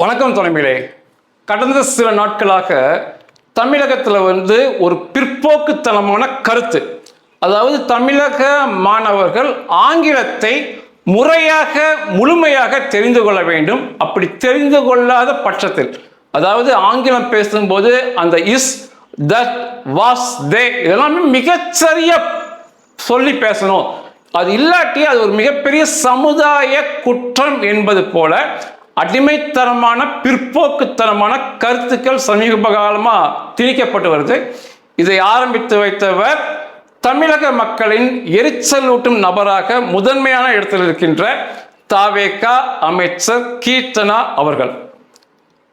வணக்கம் தலைமையிலே. கடந்த சில நாட்களாக தமிழகத்தில் ஒரு பிற்போக்குத்தனமான கருத்து, அதாவது தமிழக மாணவர்கள் ஆங்கிலத்தை முறையாக முழுமையாக தெரிந்து கொள்ள வேண்டும். அப்படி தெரிந்து கொள்ளாத பட்சத்தில், அதாவது ஆங்கிலம் பேசும்போது அந்த இஸ், தட், வாஸ், தே இதெல்லாமே மிகச்சரியா சொல்லி பேசணும். அது இல்லாட்டி அது ஒரு மிகப்பெரிய சமுதாய குற்றம் என்பது போல அடிமைத்தனமான பிற்போக்குத்தனமான கருத்துக்கள் சமீப காலமாக திணிக்கப்பட்டு வருது. இதை ஆரம்பித்து வைத்தவர் தமிழக மக்களின் எரிச்சலூட்டும் நபராக முதன்மையான இடத்தில் இருக்கின்ற தவேக அமைச்சர் கீர்த்தனா அவர்கள்.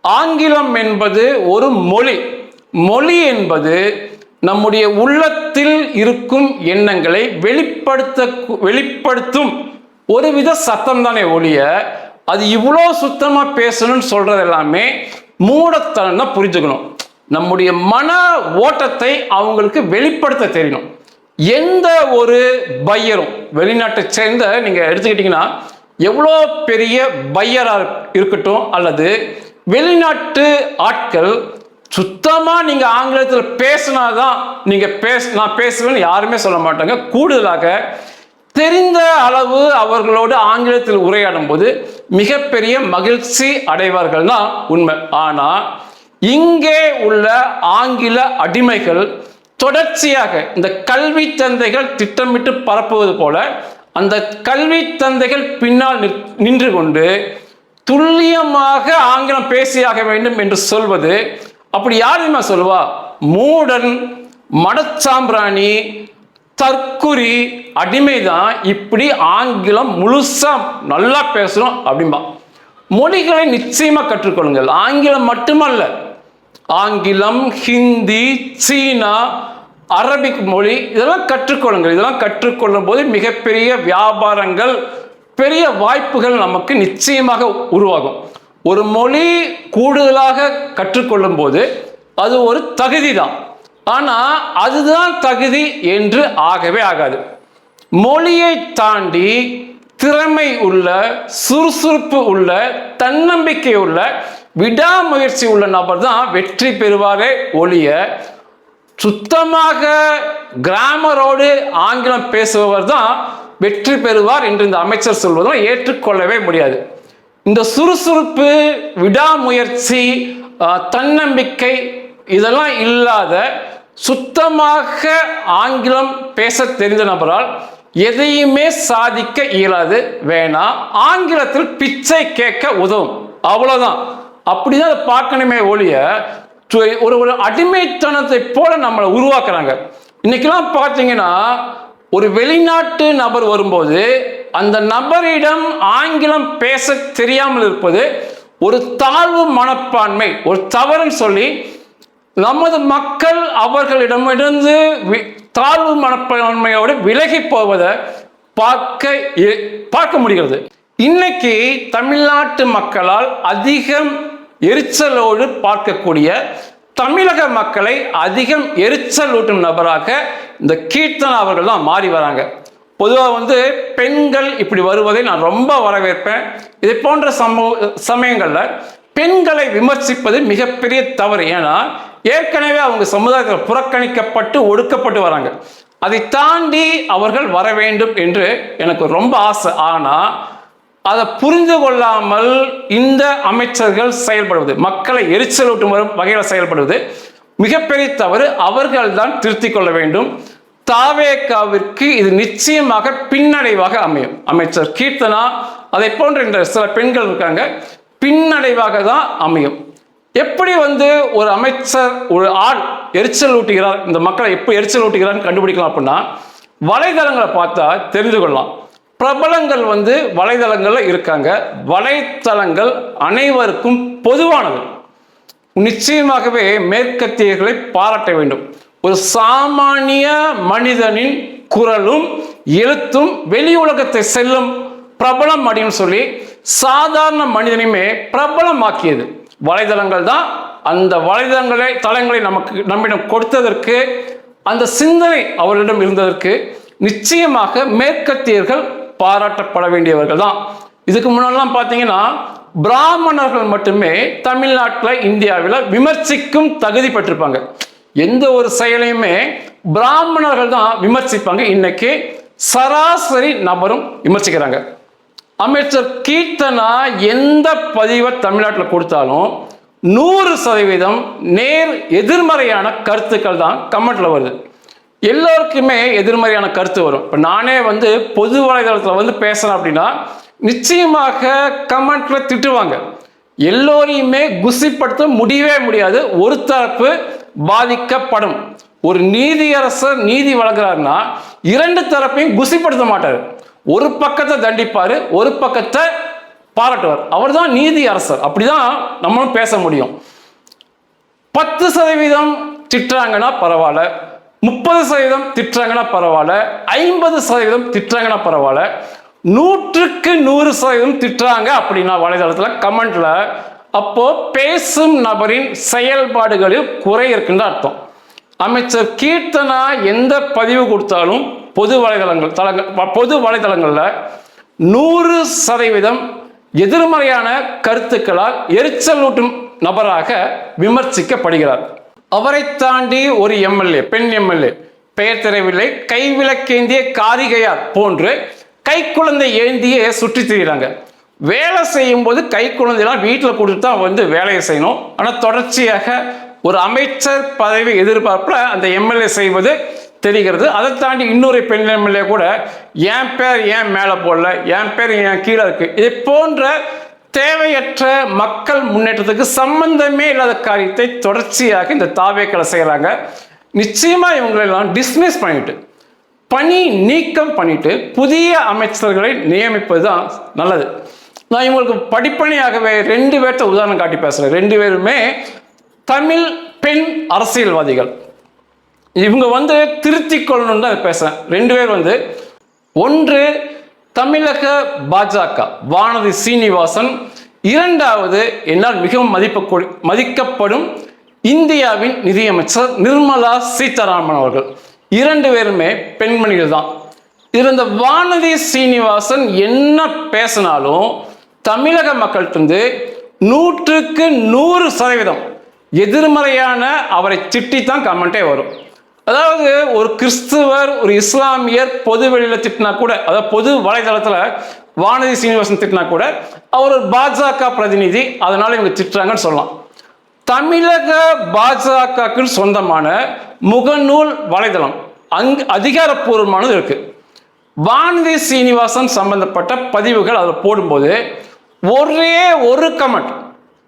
ஆங்கிலம் என்பது ஒரு மொழி. மொழி என்பது நம்முடைய உள்ளத்தில் இருக்கும் எண்ணங்களை வெளிப்படுத்தும் ஒருவித சத்தம் தானே ஒழிய, அது இவ்வளோ சுத்தமாக பேசணும்னு சொல்றது எல்லாமே மூடத்தனம் தான். புரிஞ்சுக்கணும், நம்முடைய மன ஓட்டத்தை அவங்களுக்கு வெளிப்படுத்த தெரியணும். எந்த ஒரு பையரும் வெளிநாட்டை சேர்ந்த நீங்க எடுத்துக்கிட்டீங்கன்னா, எவ்வளோ பெரிய பையராக இருக்கட்டும் அல்லது வெளிநாட்டு ஆட்கள், சுத்தமா நீங்க ஆங்கிலத்தில் பேசினாதான் நீங்க நான் பேசுவேன்னு யாருமே சொல்ல மாட்டாங்க. கூடுதலாக தெரிந்த அளவு அவர்களோடு ஆங்கிலத்தில் உரையாடும் போது மிகப்பெரிய மகிழ்ச்சி அடைவார்கள் தான் உண்மை. ஆனா இங்கே உள்ள ஆங்கில அடிமைகள் தொடர்ச்சியாக இந்த கல்வி தந்தைகள் திட்டமிட்டு பரப்புவது போல அந்த கல்வி தந்தைகள் பின்னால் நின்று கொண்டு துல்லியமாக ஆங்கிலம் பேசியாக வேண்டும் என்று சொல்வது. அப்படி யாருமே சொல்லுவா? மூடன், மடச்சாம்பிராணி, தற்குறி, அடிமைதான் இப்படி ஆங்கிலம் முழுசா நல்லா பேசணும் அப்படின்பா. மொழிகளை நிச்சயமா கற்றுக்கொள்ளுங்கள். ஆங்கிலம் மட்டுமல்ல, ஆங்கிலம், ஹிந்தி, சீனா, அரபிக் மொழி இதெல்லாம் கற்றுக்கொள்ளுங்கள். இதெல்லாம் கற்றுக்கொள்ளும் போது மிகப்பெரிய வியாபாரங்கள், பெரிய வாய்ப்புகள் நமக்கு நிச்சயமாக உருவாகும். ஒரு மொழி கூடுதலாக கற்றுக்கொள்ளும் போது அது ஒரு தகுதி தான். ஆனா அதுதான் தகுதி என்று ஆகவே ஆகாது. மொழியை தாண்டி திறமை உள்ள, சுறுசுறுப்பு உள்ள, தன்னம்பிக்கை உள்ள, விடாமுயற்சி உள்ள நபர் தான் வெற்றி பெறுவாரே ஒழிய, சுத்தமாக கிராமரோடு ஆங்கிலம் பேசுபவர் தான் வெற்றி பெறுவார் என்று இந்த அமைச்சர் சொல்வதும் ஏற்றுக்கொள்ளவே முடியாது. இந்த சுறுசுறுப்பு, விடாமுயற்சி, தன்னம்பிக்கை இதெல்லாம் இல்லாத, சுத்தமாக ஆங்கிலம் பேச தெரிந்த நபரால் எதையுமே சாதிக்க இயலாது. வேணா ஆங்கிலத்தில் பிச்சை கேட்க உதவும், அவ்வளவுதான். அப்படிதான் அதை பார்க்கணுமே ஒழிய, ஒரு அடிமைத்தனத்தை போல நம்மளை உருவாக்குறாங்க. இன்னைக்கெல்லாம் பார்த்தீங்கன்னா, ஒரு வெளிநாட்டு நபர் வரும்போது அந்த நபரிடம் ஆங்கிலம் பேச தெரியாமல் இருப்பது ஒரு தாழ்வு மனப்பான்மை, ஒரு தவறுன்னு சொல்லி நமது மக்கள் அவர்களிடமிருந்து தாழ்வு மனப்பான்மையோடு விலகி போவதை பார்க்க முடிகிறது. இன்னைக்கு தமிழ்நாட்டு மக்களால் அதிகம் எரிச்சலோடு பார்க்கக்கூடிய, தமிழக மக்களை அதிகம் எரிச்சலூட்டும் நபராக இந்த கீர்த்தனா அவர்கள் தான் மாறி வராங்க. பொதுவாக பெண்கள் இப்படி வருவதை நான் ரொம்ப வரவேற்பேன். இதை போன்ற சமயங்களில் பெண்களை விமர்சிப்பது மிகப்பெரிய தவறு. ஏன்னா ஏற்கனவே அவங்க சமுதாயத்தில் புறக்கணிக்கப்பட்டு ஒடுக்கப்பட்டு வராங்க. அதை தாண்டி அவர்கள் வர வேண்டும் என்று எனக்கு ரொம்ப ஆசை. ஆனால் அதை புரிந்து கொள்ளாமல் இந்த அமைச்சர்கள் செயல்படுவது, மக்களை எரிச்சலூட்டும் வகையில் செயல்படுவது மிகப்பெரிய தவறு. அவர்கள் தான் திருத்திக் கொள்ள வேண்டும். தவேகாவிற்கு இது நிச்சயமாக பின்னடைவாக அமையும். அமைச்சர் கீர்த்தனா, அதை போன்ற சில பெண்கள் இருக்காங்க, பின்னடைவாக தான் அமையும். எப்படி ஒரு அமைச்சர், ஒரு ஆள் எரிச்சல் ஊட்டுகிறார், இந்த மக்களை எப்போ எரிச்சல் ஊட்டுகிறார்னு கண்டுபிடிக்கலாம் அப்படின்னா, வலைதளங்களை பார்த்தா தெரிந்து கொள்ளலாம். பிரபலங்கள் வலைதளங்கள்ல இருக்காங்க. வலைத்தளங்கள் அனைவருக்கும் பொதுவானது. நிச்சயமாகவே மேற்கத்தியர்களை பாராட்ட வேண்டும். ஒரு சாமானிய மனிதனின் குரலும் எழுத்தும் வெளி உலகத்தை செல்லும் பிரபலம் அப்படின்னு சொல்லி சாதாரண மனிதனையுமே பிரபலமாக்கியது வலைதளங்கள் தான். அந்த தளங்களை நம்மிடம் கொடுத்ததற்கு, அந்த சிந்தனை அவர்களிடம் இருந்ததற்கு நிச்சயமாக மேற்கத்தியர்கள் பாராட்டப்பட வேண்டியவர்கள் தான். இதுக்கு முன்னாடிலாம் பார்த்தீங்கன்னா பிராமணர்கள் மட்டுமே தமிழ்நாட்டில் இந்தியாவில் விமர்சிக்கும் தகுதி பெற்றிருப்பாங்க. எந்த ஒரு செயலையுமே பிராமணர்கள் தான் விமர்சிப்பாங்க. இன்னைக்கு சராசரி நபரும் விமர்சிக்கிறாங்க. அமைச்சர் கீர்த்தனா எந்த பதிவை தமிழ்நாட்டில் கொடுத்தாலும் 100% நேர் எதிர்மறையான கருத்துக்கள் தான் கமெண்ட்ல வருது. எல்லோருக்குமே எதிர்மறையான கருத்து வரும். இப்போ நானே பொது வலைதளத்தில் பேசுறேன் அப்படின்னா நிச்சயமாக கமெண்ட்ல திட்டுவாங்க. எல்லோரையுமே குசிப்படுத்த முடியவே முடியாது. ஒரு தரப்பு பாதிக்கப்படும். ஒரு நீதியரசர் நீதி வழங்குறாருன்னா 2 தரப்பையும் குசிப்படுத்த மாட்டார். ஒரு பக்கத்தை தண்டிப்பாரு, ஒரு பக்கத்தை பாராட்டுவார். அவர் தான் நீதி அரசர். அப்படிதான் நம்மளும் பேச முடியும். 10% திட்டுறாங்கன்னா பரவாயில்ல, 30% திட்டுறாங்கன்னா பரவாயில்ல, 50% திட்டுறாங்கன்னா பரவாயில்ல, 100% திட்டுறாங்க அப்படின்னா வலைதளத்தில் கமெண்ட்ல, அப்போ பேசும் நபரின் செயல்பாடுகளில் குறை இருக்குன்னு அர்த்தம். அமைச்சர் கீர்த்தனா எந்த பதிவு கொடுத்தாலும் பொது வலைதளங்களில் 100% எதிர்மறையான கருத்துக்களால் எரிச்சலூட்டும் நபராக விமர்சிக்கப்படுகிறார். அவரை தாண்டி ஒரு எம்எல்ஏ, பெண் எம்எல்ஏ, பெயர் தெரியவில்லை, கைவிளக்கேந்திய காரிகையார் போன்று கைக்குழந்தை ஏந்தியே சுற்றி திரிகிறாங்க. வேலை செய்யும் போது கைக்குழந்தைலாம் வீட்டில் கொடுத்து தான் வேலையை செய்யணும். ஆனால் தொடர்ச்சியாக ஒரு அமைச்சர் பதவி எதிர்பார்ப்புல அந்த எம்எல்ஏ செய்வது தெரிகிறது. அதை தாண்டி இன்னொரு பெண் எம்எல்ஏ கூட என் பேர் ஏன் மேலே போடல, என் பேர் ஏன் கீழே இருக்கு, இதை போன்ற தேவையற்ற மக்கள் முன்னேற்றத்துக்கு சம்பந்தமே இல்லாத காரியத்தை தொடர்ச்சியாக இந்த தாவேக்களை செய்கிறாங்க. நிச்சயமா இவங்களெல்லாம் டிஸ்மிஸ் பண்ணிட்டு, பணி நீக்கம் பண்ணிட்டு புதிய அமைச்சர்களை நியமிப்பது தான் நல்லது. நான் இவங்களுக்கு படிப்பணியாகவே 2 பேர்த்த உதாரணம் காட்டி பேசுறேன். 2 பேருமே தமிழ் பெண் அரசியல்வாதிகள். இவங்க திருத்திக் கொள்ளணும்னு தான் பேசுறேன். 2 பேர் ஒன்று தமிழக பாஜக வானதி சீனிவாசன், 2வது என்னால் மிகவும் மதிக்கப்படும் இந்தியாவின் நிதியமைச்சர் நிர்மலா சீதாராமன் அவர்கள். 2 பேருமே பெண்மணிகள் தான். இருந்த வானதி சீனிவாசன் என்ன பேசினாலும் தமிழக மக்கள்கிட்ட 100க்கு 100% எதிர்மறையான அவரை திட்டித்தான் கமெண்டே வரும். அதாவது ஒரு கிறிஸ்துவர், ஒரு இஸ்லாமியர் பொது வெளியில திட்டினா கூட, அதாவது பொது வலைதளத்தில் வானதி சீனிவாசன் திட்டினா கூட அவர் ஒரு பாஜக பிரதிநிதி, அதனால இவங்க திட்டுறாங்கன்னு சொல்லலாம். தமிழக பாஜகவுக்கு சொந்தமான முகநூல் வலைதளம் அதிகாரப்பூர்வமானது இருக்கு. வானதி சீனிவாசன் சம்பந்தப்பட்ட பதிவுகள் அதில் போடும்போது ஒரே ஒரு கமெண்ட்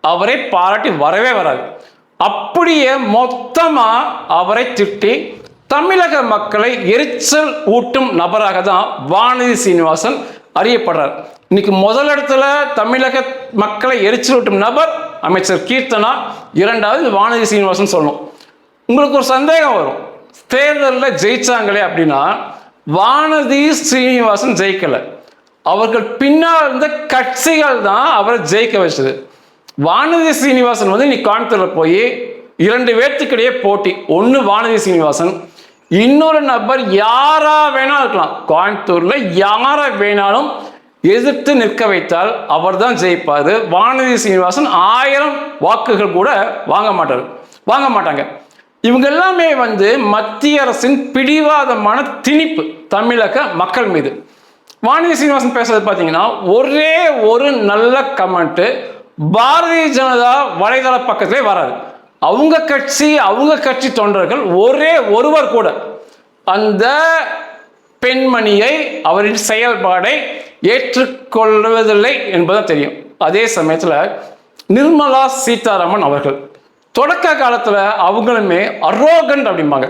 அவரை பாராட்டி வரவே வராது. அப்படியே மொத்தமா அவரை திட்டி தமிழக மக்களை எரிச்சல் ஊட்டும் நபராக தான் வானதி சீனிவாசன் அறியப்படுறார். இன்னைக்கு முதலிடத்துல தமிழக மக்களை எரிச்சல் ஊட்டும் நபர் அமைச்சர் கீர்த்தனா, 2வது வானதி சீனிவாசன் சொல்லணும். உங்களுக்கு ஒரு சந்தேகம் வரும், தேர்தலில் ஜெயிச்சாங்களே அப்படின்னா வானதி சீனிவாசன் ஜெயிக்கல, அவர்கள் பின்னால் இருந்த கட்சிகள் தான் அவரை ஜெயிக்க வச்சது. வானதி சீனிவாசன் நீ கோயம்புத்தூர்ல போய் 2 பேர்த்துக்கிடையே போட்டி, ஒன்று வானதி சீனிவாசன், இன்னொரு நபர் யாரா வேணாலும் இருக்கலாம், கோயம்புத்தூர்ல யாரை வேணாலும் எதிர்த்து நிற்க வைத்தால் அவர் தான் ஜெயிப்பாரு. வானதி சீனிவாசன் 1000 வாக்குகள் கூட வாங்க மாட்டாங்க. இவங்க எல்லாமே மத்திய அரசின் பிடிவாதமான திணிப்பு தமிழக மக்கள் மீது. வானதி சீனிவாசன் பேசுறது பார்த்தீங்கன்னா ஒரே ஒரு நல்ல கமெண்ட் பாரதிய ஜனதா வலைதள பக்கத்திலே வராது. அவங்க கட்சி தொண்டர்கள் ஒரே ஒருவர் கூட அந்த பெண்மணியை, அவரின் செயல்பாடை ஏற்றுக்கொள்வதில்லை என்பதுதான் தெரியும். அதே சமயத்தில் நிர்மலா சீதாராமன் அவர்கள் தொடக்க காலத்தில் அவங்களுமே அரோகண்ட் அப்படிம்பாங்க.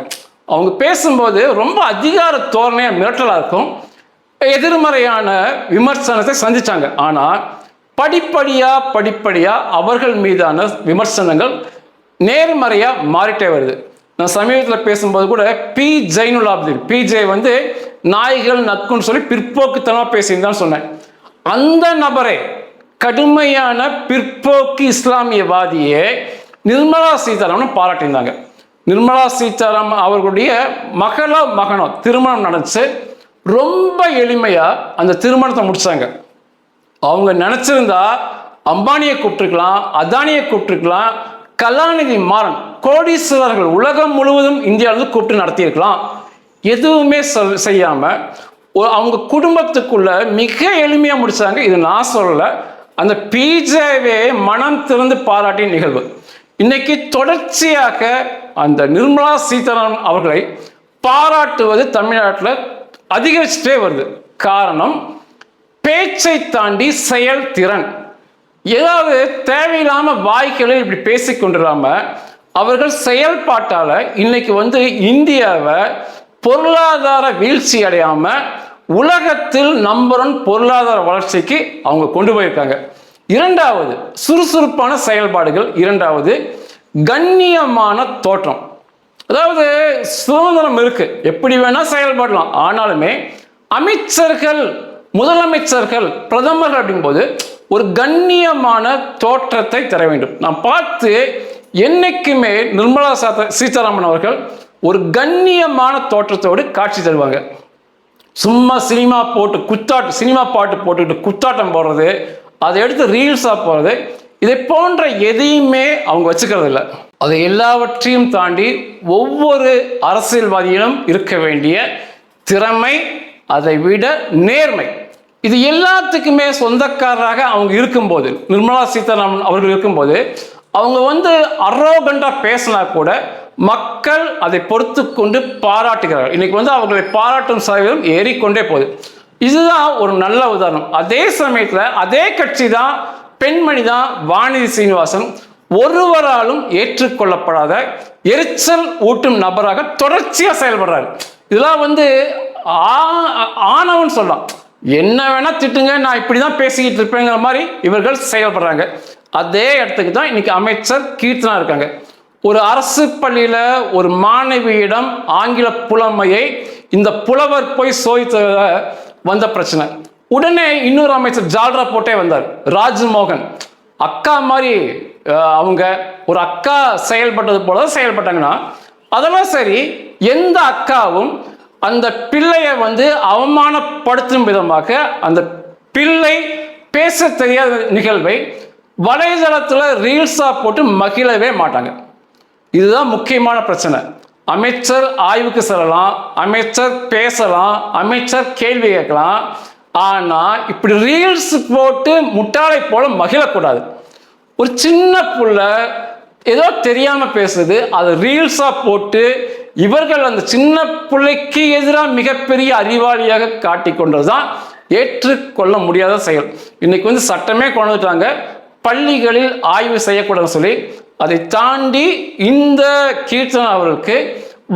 அவங்க பேசும்போது ரொம்ப அதிகார தோரணையாக மிரட்டலாக இருக்கும். எதிர்மறையான விமர்சனத்தை சந்திச்சாங்க. ஆனால் படிப்படியா அவர்கள் மீதான விமர்சனங்கள் நேர்மறையா மாறிட்டே வருது. நான் சமீபத்தில் பேசும்போது கூட பி ஜெயினுல் ஆப்தீன், பிஜே நாய்கள் நக்குன்னு சொல்லி பிற்போக்குத்தனமா பேசியிருந்தான்னு சொன்னேன். அந்த நபரை, கடுமையான பிற்போக்கு இஸ்லாமியவாதியே நிர்மலா சீதாராமன் பாராட்டியிருந்தாங்க. நிர்மலா சீதாராமன் அவர்களுடைய மகனோ திருமணம் நடந்துச்சு. ரொம்ப எளிமையா அந்த திருமணத்தை முடிச்சாங்க. அவங்க நினைச்சிருந்தா அம்பானியை கூப்பிட்டுருக்கலாம், அதானியை கூப்பிட்டுருக்கலாம், கலாநிதி மாறன், கோடீஸ்வரர்கள் உலகம் முழுவதும் இந்தியாவிலிருந்து கூப்பிட்டு நடத்தியிருக்கலாம். எதுவுமே செய்யாம அவங்க குடும்பத்துக்குள்ள மிக எளிமையாக முடிச்சாங்க. இது நான் சொல்லலை, அந்த பிஜேவே மனம் திறந்து பாராட்டிய நிகழ்வு. இன்னைக்கு தொடர்ச்சியாக அந்த நிர்மலா சீதாராமன் அவர்களை பாராட்டுவது தமிழ்நாட்டில் அதிகரிச்சுட்டே வருது. காரணம், பேச்சை தாண்டி செயல்திறன். ஏதாவது தேவையில்லாம வாய்க்களில் இப்படி பேசிக்கொண்டிராம அவர்கள் செயல்பாட்டால இன்னைக்கு இந்தியாவை பொருளாதார வீழ்ச்சி அடையாம உலகத்தில் நம்பர் 1 பொருளாதார வளர்ச்சிக்கு அவங்க கொண்டு போயிருக்காங்க. இரண்டாவது, சுறுசுறுப்பான செயல்பாடுகள். இரண்டாவது, கண்ணியமான தோற்றம். அதாவது சுதந்திரம் இருக்கு, எப்படி வேணா செயல்படலாம். ஆனாலுமே அமைச்சர்கள், முதலமைச்சர்கள், பிரதமர்கள் அப்படிங்கும்போது ஒரு கண்ணியமான தோற்றத்தை தர வேண்டும். நான் பார்த்து என்னைக்குமே நிர்மலா சீதாராமன் அவர்கள் ஒரு கண்ணியமான தோற்றத்தோடு காட்சி தருவாங்க. சும்மா சினிமா போட்டு சினிமா பாட்டு போட்டுக்கிட்டு குத்தாட்டம் போடுறது, அதை எடுத்து ரீல்ஸாக போகிறது, இதை போன்ற எதையுமே அவங்க வச்சுக்கிறது இல்லை. அதை எல்லாவற்றையும் தாண்டி ஒவ்வொரு அரசியல்வாதியிலும் இருக்க வேண்டிய திறமை, அதை விட நேர்மை, இது எல்லாத்துக்குமே சொந்தக்காரராக அவங்க இருக்கும்போது, நிர்மலா சீதாராமன் அவர்கள் இருக்கும்போது அவங்க அரோகண்டா பேசினா கூட மக்கள் அதை பொறுத்து கொண்டு பாராட்டுகிறார்கள். இன்னைக்கு அவர்களை பாராட்டும் சதவீதம் ஏறிக்கொண்டே போகுது. இதுதான் ஒரு நல்ல உதாரணம். அதே சமயத்தில் அதே கட்சி தான், பெண்மணி தான் வானதி சீனிவாசன், ஒருவராலும் ஏற்றுக்கொள்ளப்படாத எரிச்சல் ஊட்டும் நபராக தொடர்ச்சியாக செயல்படுறாரு. இதெல்லாம் ஆணவன் சொல்லலாம், என்ன வேணா திட்டுங்க, நான் இப்படிதான் பேசிக்கிட்டு இருப்பேங்கிற மாதிரி இவர்கள் செயல்படுறாங்க. அதே இடத்துக்கு தான் இன்னைக்கு அமைச்சர் கீர்த்தனா இருக்காங்க. ஒரு அரசு பள்ளியில ஒரு மாணவியிடம் ஆங்கில புலமையை இந்த புலவர் போய் சோதித்த வந்த பிரச்சனை. உடனே இன்னொரு அமைச்சர் ஜால்ரா போட்டே வந்தார், ராஜ்மோகன். அக்கா மாதிரி அவங்க ஒரு அக்கா செயல்பட்டது போல செயல்பட்டாங்கன்னா அதெல்லாம் சரி. எந்த அக்காவும் அந்த பிள்ளையை அவமானப்படுத்தும் விதமாக அந்த பிள்ளை பேச தெரியாத நிகழ்வை வலைதளத்தில் ரீல்ஸா போட்டு மகிழவே மாட்டாங்க. இதுதான் முக்கியமான பிரச்சனை. அமைச்சர் ஆய்வுக்கு செல்லலாம், அமைச்சர் பேசலாம், அமைச்சர் கேள்வி கேட்கலாம். ஆனா இப்படி ரீல்ஸ் போட்டு முட்டாளை போல மகிழக்கூடாது. ஒரு சின்ன புள்ள ஏதோ தெரியாம பேசுது, அது ரீல்ஸா போட்டு இவர்கள் அந்த சின்ன பிள்ளைக்கு எதிராக மிகப்பெரிய அறிவாளியாக காட்டிக்கொண்டதுதான் ஏற்றுக்கொள்ள முடியாத செயல். இன்னைக்கு சட்டமே கொண்டு வந்துட்டாங்க, பள்ளிகளில் ஆய்வு செய்யக்கூடாதுன்னு சொல்லி. அதை தாண்டி இந்த கீர்த்தனா அவர்களுக்கு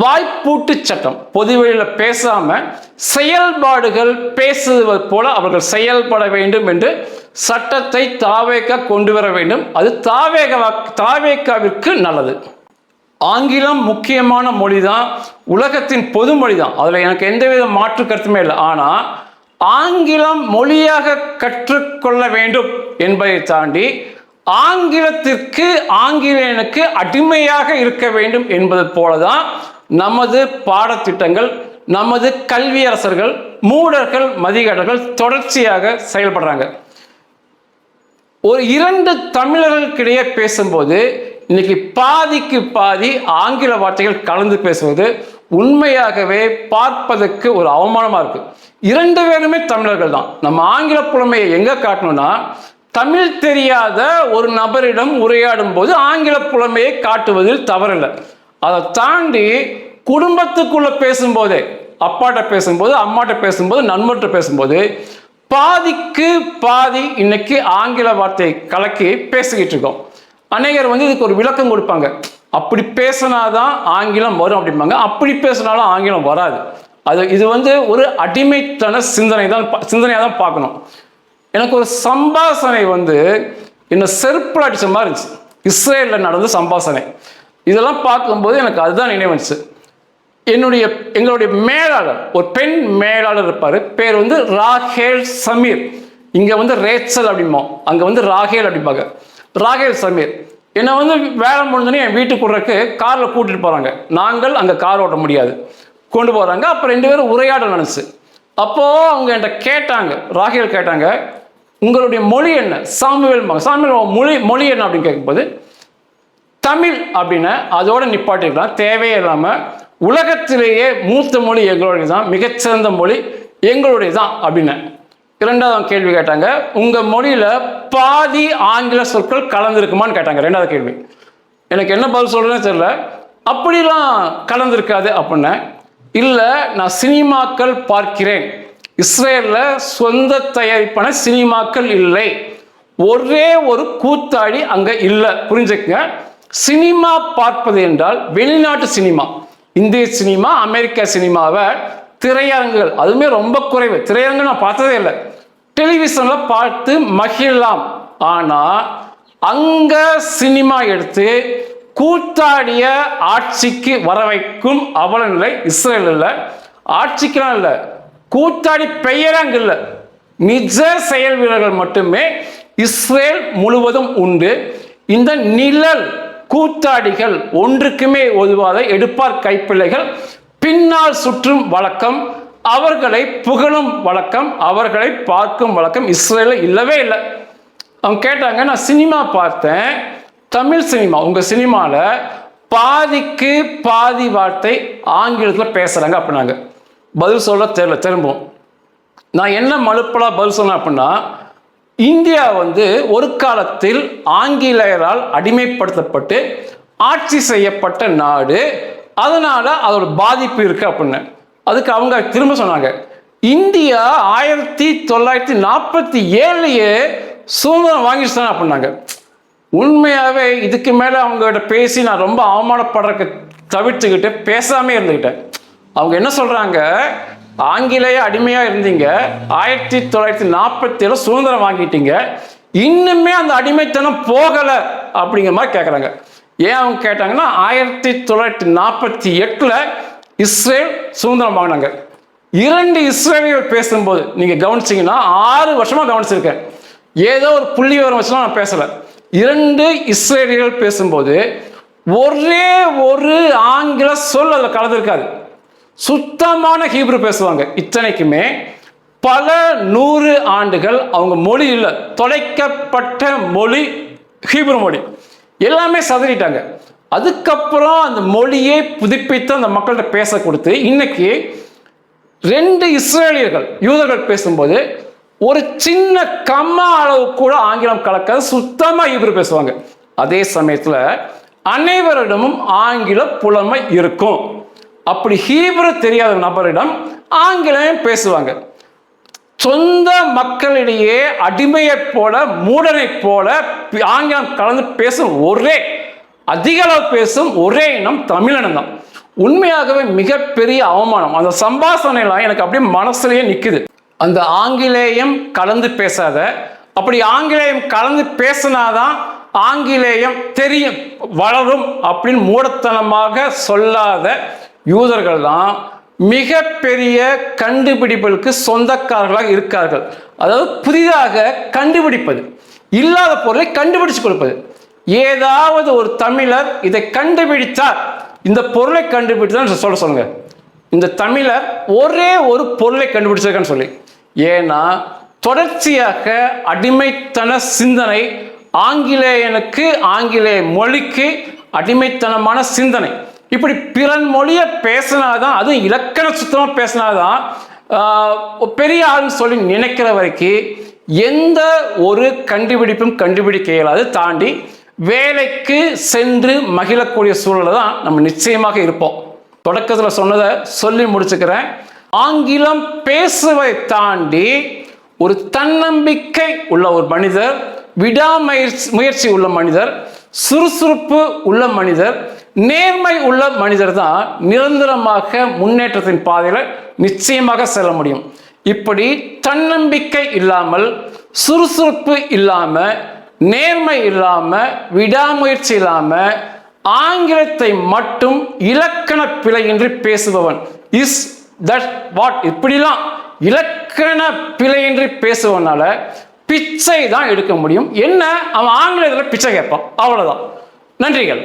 வாய்ப்பூட்டு சட்டம், பொதுவெளியில் பேசாம செயல்பாடுகள் பேசுவது போல அவர்கள் செயல்பட வேண்டும் என்று சட்டத்தை தாவேகா கொண்டு வர வேண்டும். அது தாவேகாவிற்கு நல்லது. ஆங்கிலம் முக்கியமான மொழி தான், உலகத்தின் பொது மொழி தான், அதில் எனக்கு எந்தவித மாற்று கருத்துமே இல்லை. ஆனால் ஆங்கிலம் மொழியாக கற்றுக்கொள்ள வேண்டும் என்பதை தாண்டி ஆங்கிலத்திற்கு, ஆங்கிலேயனுக்கு அடிமையாக இருக்க வேண்டும் என்பது போலதான் நமது பாடத்திட்டங்கள், நமது கல்வியரசர்கள், மூடர்கள், மதிகடர்கள் தொடர்ச்சியாக செயல்படுறாங்க. ஒரு 2 தமிழர்களுக்கிடையே பேசும்போது இன்னைக்கு பாதிக்கு பாதி ஆங்கில வார்த்தைகள் கலந்து பேசுவது உண்மையாகவே பார்ப்பதற்கு ஒரு அவமானமா இருக்கு. 2 பேருமே தமிழர்கள் தான். நம்ம ஆங்கில புலமையை எங்க காட்டணும்னா, தமிழ் தெரியாத ஒரு நபரிடம் உரையாடும் போது ஆங்கில புலமையை காட்டுவதில் தவறில்லை. அதை தாண்டி குடும்பத்துக்குள்ள பேசும்போதே, அப்பாட்ட பேசும்போது, அம்மாட்ட பேசும்போது, நண்பர்கிட்ட பேசும்போது பாதிக்கு பாதி இன்னைக்கு ஆங்கில வார்த்தையை கலக்கி பேசிக்கிட்டு இருக்கோம். அநேகர் இதுக்கு ஒரு விளக்கம் கொடுப்பாங்க, அப்படி பேசினாதான் ஆங்கிலம் வரும் அப்படிம்பாங்க. அப்படி பேசினாலும் ஆங்கிலம் வராது. இது ஒரு அடிமைத்தன சிந்தனையாக தான் பார்க்கணும். எனக்கு ஒரு சம்பாஷணை என்ன செருப்பில் அடித்த மாதிரி இருந்துச்சு. இஸ்ரேலில் நடந்த சம்பாஷணை. இதெல்லாம் பார்க்கும்போது எனக்கு அதுதான் நினைவுச்சு. எங்களுடைய மேலாளர், ஒரு பெண் மேலாளர் இருப்பார், பேர் ராகேல் சமீர். இங்கே ரேச்சல் அப்படிம்போம், அங்கே ராகேல் அப்படிம்பாங்க. ராகேல் சமீர் என்னை வேலை முடிஞ்சோன்னே என் வீட்டுக்குள்ளக்கு காரில் கூட்டிகிட்டு போகிறாங்க. நாங்கள் அங்கே கார் ஓட்ட முடியாது, கொண்டு போகிறாங்க. அப்போ 2 பேரும் உரையாடல் நினச்சி. அப்போது அவங்க என்கிட்ட கேட்டாங்க, ராகேல் கேட்டாங்க, உங்களுடைய மொழி என்ன? சாமுவேல் மொழி என்ன அப்படின்னு கேட்கும்போது தமிழ் அப்படின்னு அதோட நிப்பாட்டிக்கலாம். தேவையே இல்லாமல் உலகத்திலேயே மூத்த மொழி எங்களுடைய தான், மிகச்சிறந்த மொழி எங்களுடைய தான் அப்படின்னு. இரண்டாவது கேள்வி கேட்டாங்க, உங்கள் மொழியில் பாதி ஆங்கில சொற்கள் கலந்துருக்குமான்னு கேட்டாங்க. ரெண்டாவது கேள்வி. எனக்கு என்ன பதில் சொல்கிறேன்னு தெரியல. அப்படிலாம் கலந்துருக்காது அப்படின்னு. இல்லை, நான் சினிமாக்கள் பார்க்கிறேன், இஸ்ரேலில் சொந்த தயாரிப்பான சினிமாக்கள் இல்லை, ஒரே ஒரு கூத்தாடி அங்கே இல்லை. புரிஞ்சுக்கங்க, சினிமா பார்ப்பது என்றால் வெளிநாட்டு சினிமா, இந்திய சினிமா, அமெரிக்கா சினிமாவை திரையரங்குகள் அதுவுமே ரொம்ப குறைவு. திரையரங்கு நான் பார்த்ததே இல்லை, டெலிவிஷனில் பார்த்து மகிழலாம். ஆனால் அங்கே சினிமா எடுத்து கூத்தாடிய ஆட்சிக்கு வர வைக்கும் அவல நிலை இஸ்ரேலில். ஆட்சிக்கெல்லாம் இல்லை, கூத்தாடி பெயரங்க இல்லை, நிஜ செயல் வீரர்கள் மட்டுமே இஸ்ரேல் முழுவதும் உண்டு. இந்த நிழல் கூத்தாடிகள் ஒன்றுக்குமே ஒதுவாத எடுப்பார் கைப்பிள்ளைகள் பின்னால் சுற்றும் வழக்கம், அவர்களை புகழும் வழக்கம், அவர்களை பார்க்கும் வழக்கம் இஸ்ரேலில் இல்லவே இல்லை. அவங்க கேட்டாங்க, நான் சினிமா பார்த்தேன், தமிழ் சினிமா, உங்கள் சினிமாவில் பாதிக்கு பாதி வார்த்தை ஆங்கிலத்தில் பேசுகிறாங்க அப்படின்னாங்க. பதில் சொல்ல தெரியல. திரும்பவும் நான் என்ன மலுப்பலாக பதில் சொன்னேன் அப்படின்னா, இந்தியா ஒரு காலத்தில் ஆங்கிலேயரால் அடிமைப்படுத்தப்பட்டு ஆட்சி செய்யப்பட்ட நாடு, அதனால அதோட பாதிப்பு இருக்கு அப்படின்னு. அதுக்கு அவங்க திரும்ப சொன்னாங்க, இந்தியா 1947 சுதந்திரம் வாங்கிடுச்சாங்க அப்படின்னாங்க. உண்மையாகவே இதுக்கு மேலே அவங்ககிட்ட பேசி நான் ரொம்ப அவமானப்படுறதுக்கு தவிர்த்துக்கிட்டு பேசாமே இருந்துக்கிட்டேன். அவங்க என்ன சொல்கிறாங்க, ஆங்கிலேய அடிமையாக இருந்தீங்க, 1947 சுதந்திரம் வாங்கிட்டீங்க, இன்னுமே அந்த அடிமைத்தனம் போகலை அப்படிங்கிற மாதிரி கேட்குறாங்க. ஏன் அவங்க கேட்டாங்கன்னா, 1948 இஸ்ரேல் சுதந்திரம் வாங்கினாங்க. 2 இஸ்ரேலியர்கள் பேசும்போது நீங்கள் கவனிச்சிங்கன்னா, 6 வருஷமாக கவனிச்சிருக்கேன், ஏதோ ஒரு புள்ளி விவரம் வச்சுலாம் நான் பேசலை. 2 இஸ்ரேலியர்கள் பேசும்போது ஒரே ஒரு ஆங்கில சொல் அதில் கலந்துருக்காது, சுத்தமான ஹீப்ரு பேசுவாங்க. இத்தனைக்குமே பல 100 ஆண்டுகள் அவங்க மொழி இல்லை, தொலைக்கப்பட்ட மொழி ஹீப்ரு மொழி, எல்லாமே சதறிட்டாங்க. அதுக்கப்புறம் அந்த மொழியை புதுப்பித்து அந்த மக்கள்கிட்ட பேச கொடுத்து இன்னைக்கு 2 இஸ்ரேலியர்கள் யூதர்கள் பேசும்போது ஒரு சின்ன கம்மா அளவு கூட ஆங்கிலம் கலக்காது, சுத்தமாக ஹீப்ரு பேசுவாங்க. அதே சமயத்தில் அனைவரிடமும் ஆங்கில புலமை இருக்கும். அப்படி ஹீப்ரு தெரியாத நபரிடம் ஆங்கிலம் பேசுவாங்க. சொந்த மக்களிடையே அடிமையை போல, மூடனை போல ஆங்கிலம் கலந்து பேசும் அதிக அளவு பேசும் ஒரே இனம் தமிழினம் தான். உண்மையாகவே மிகப்பெரிய அவமானம். அந்த சம்பாஷணைலாம் எனக்கு அப்படியே மனசுலயே நிற்குது. அந்த ஆங்கிலேயம் கலந்து பேசாத, அப்படி ஆங்கிலேயம் கலந்து பேசினாதான் ஆங்கிலேயம் தெரியும் வளரும் அப்படின்னு மூடத்தனமாக சொல்லாத யூதர்கள் தான் மிகப்பெரிய கண்டுபிடிப்புகளுக்கு சொந்தக்காரர்களாக இருக்கார்கள். அதாவது புதிதாக கண்டுபிடிப்பது, இல்லாத பொருளை கண்டுபிடிச்சு கொடுப்பது. ஏதாவது ஒரு தமிழர் இதை கண்டுபிடித்தார், இந்த பொருளை கண்டுபிடித்தார் சொல்லுங்க, இந்த தமிழர் ஒரே ஒரு பொருளை கண்டுபிடிச்சிருக்கான்னு சொல்லி. ஏன்னா தொடர்ச்சியாக அடிமைத்தன சிந்தனை, ஆங்கிலேயனுக்கு, ஆங்கிலேய மொழிக்கு அடிமைத்தனமான சிந்தனை. இப்படி பிறன் மொழியை பேசினாதான், அதுவும் இலக்கண சுத்தமாக பேசினாதான் பெரிய ஆள்னு சொல்லி நினைக்கிற வரைக்கும் எந்த ஒரு கண்டுபிடிப்பும் கண்டுபிடிக்க இயலாது. தாண்டி வேலைக்கு சென்று மகிழக்கூடிய சூழலை தான் நம்ம நிச்சயமாக இருப்போம். தொடக்கத்தில் சொன்னதை சொல்லி முடிச்சுக்கிறேன். ஆங்கிலம் பேசுவதை தாண்டி ஒரு தன்னம்பிக்கை உள்ள ஒரு மனிதர், விடாமுயற்சி உள்ள மனிதர், சுறுசுறுப்பு உள்ள மனிதர், நேர்மை உள்ள மனிதர் தான் நிரந்தரமாக முன்னேற்றத்தின் பாதையில் நிச்சயமாக செல்ல முடியும். இப்படி தன்னம்பிக்கை இல்லாமல், சுறுசுறுப்பு இல்லாமல், நேர்மை இல்லாமல், விடாமுயற்சி இல்லாமல், ஆங்கிலத்தை மட்டும் இலக்கண பிழையின்றி பேசுபவன் இஸ் தட் வாட், இப்படிலாம் இலக்கண பிழையின்றி பேசுவனால பிச்சை தான் எடுக்க முடியும். என்ன, அவன் ஆங்கிலத்தில் பிச்சை கேட்பான், அவ்வளோதான். நன்றிகள்.